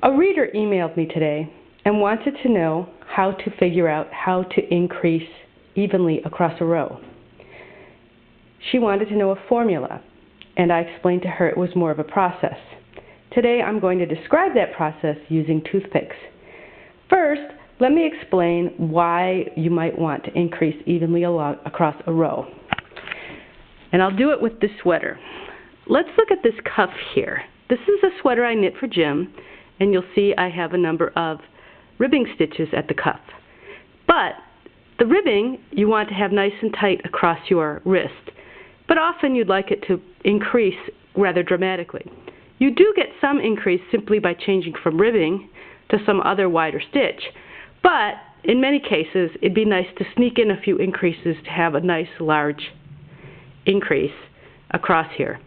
A reader emailed me today and wanted to know how to figure out how to increase evenly across a row. She wanted to know a formula, and I explained to her it was more of a process. Today I'm going to describe that process using toothpicks. First, let me explain why you might want to increase evenly across a row. And I'll do it with this sweater. Let's look at this cuff here. This is a sweater I knit for Jim, and you'll see I have a number of ribbing stitches at the cuff. But the ribbing you want to have nice and tight across your wrist, but often you'd like it to increase rather dramatically. You do get some increase simply by changing from ribbing to some other wider stitch, but in many cases it'd be nice to sneak in a few increases to have a nice large increase across here.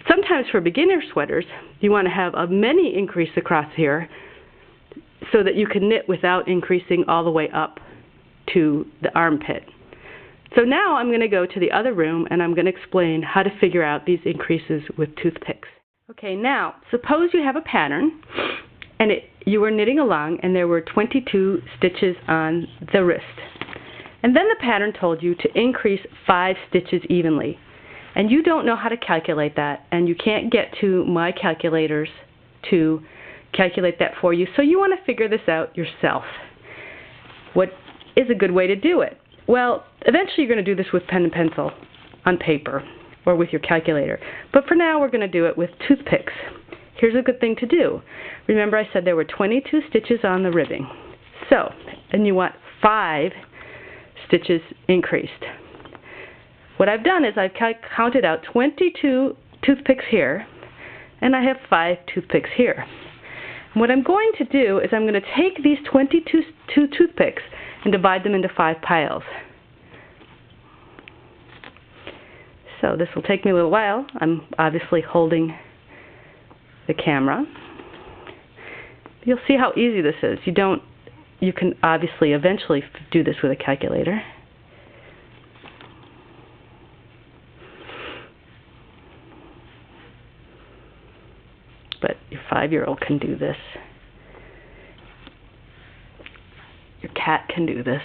Sometimes for beginner sweaters you want to have a mini increase across here so that you can knit without increasing all the way up to the armpit. So now I'm going to go to the other room and I'm going to explain how to figure out these increases with toothpicks. Okay, now suppose you have a pattern and you were knitting along and there were 22 stitches on the wrist. And then the pattern told you to increase 5 stitches evenly. And you don't know how to calculate that, and you can't get to my calculators to calculate that for you, so you want to figure this out yourself. What is a good way to do it? Well, eventually you're going to do this with pen and pencil on paper or with your calculator. But for now we're going to do it with toothpicks. Here's a good thing to do. Remember I said there were 22 stitches on the ribbing. So, and you want 5 stitches increased. What I've done is I've counted out 22 toothpicks here, and I have 5 toothpicks here. And what I'm going to do is I'm going to take these 22 toothpicks and divide them into 5 piles. So this will take me a little while. I'm obviously holding the camera. You'll see how easy this is. You can obviously eventually do this with a calculator. But your 5-year-old can do this. Your cat can do this.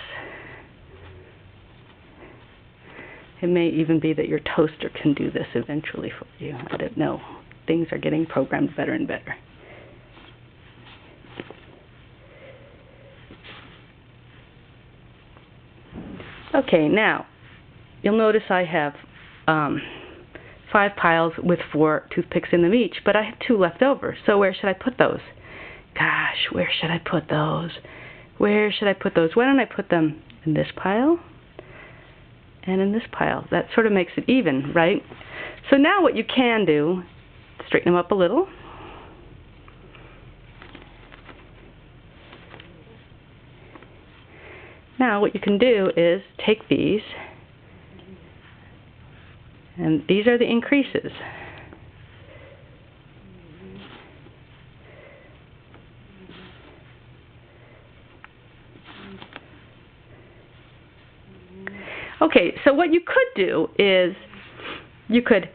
It may even be that your toaster can do this eventually for you. I don't know. Things are getting programmed better and better. Okay, now you'll notice I have 5 piles with 4 toothpicks in them each, but I have 2 left over. So where should I put those? Gosh, where should I put those? Where should I put those? Why don't I put them in this pile and in this pile? That sort of makes it even, right? So now what you can do, straighten them up a little. Now what you can do is take these, and these are the increases. Okay, so what you could do is you could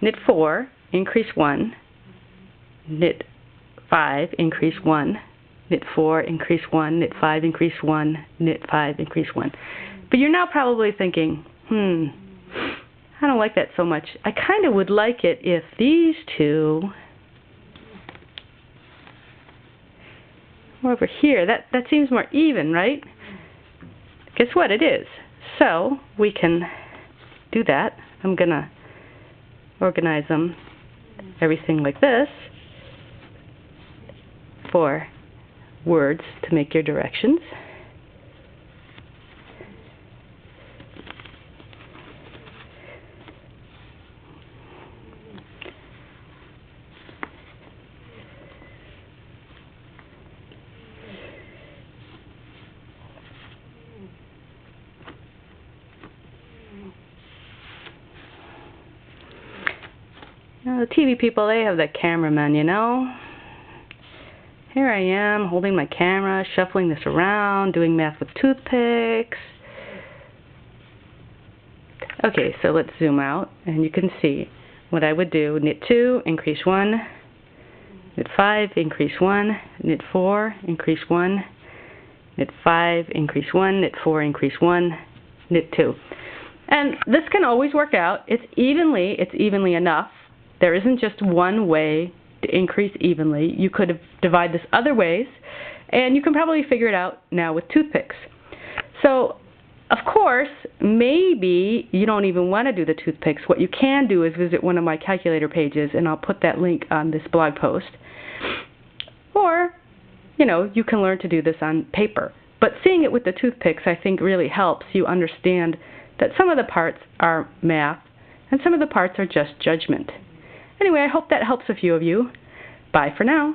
knit 4, increase 1, knit 5, increase 1, knit 4, increase 1, knit 5, increase 1, knit 5, increase 1. But you're now probably thinking, I don't like that so much. I kind of would like it if these 2 were over here. That seems more even, right? Guess what? It is. So we can do that. I'm going to organize them, everything like this, for words to make your directions. Now, the TV people, they have the cameraman, you know. Here I am, holding my camera, shuffling this around, doing math with toothpicks. Okay, so let's zoom out, and you can see what I would do. Knit 2, increase 1, knit 5, increase 1, knit 4, increase 1, knit 5, increase 1, knit 4, increase 1, knit 2. And this can always work out. It's evenly enough. There isn't just one way to increase evenly. You could divide this other ways, and you can probably figure it out now with toothpicks. So, of course, maybe you don't even want to do the toothpicks. What you can do is visit one of my calculator pages, and I'll put that link on this blog post. Or, you can learn to do this on paper. But seeing it with the toothpicks, I think, really helps you understand that some of the parts are math, and some of the parts are just judgment. Anyway, I hope that helps a few of you. Bye for now.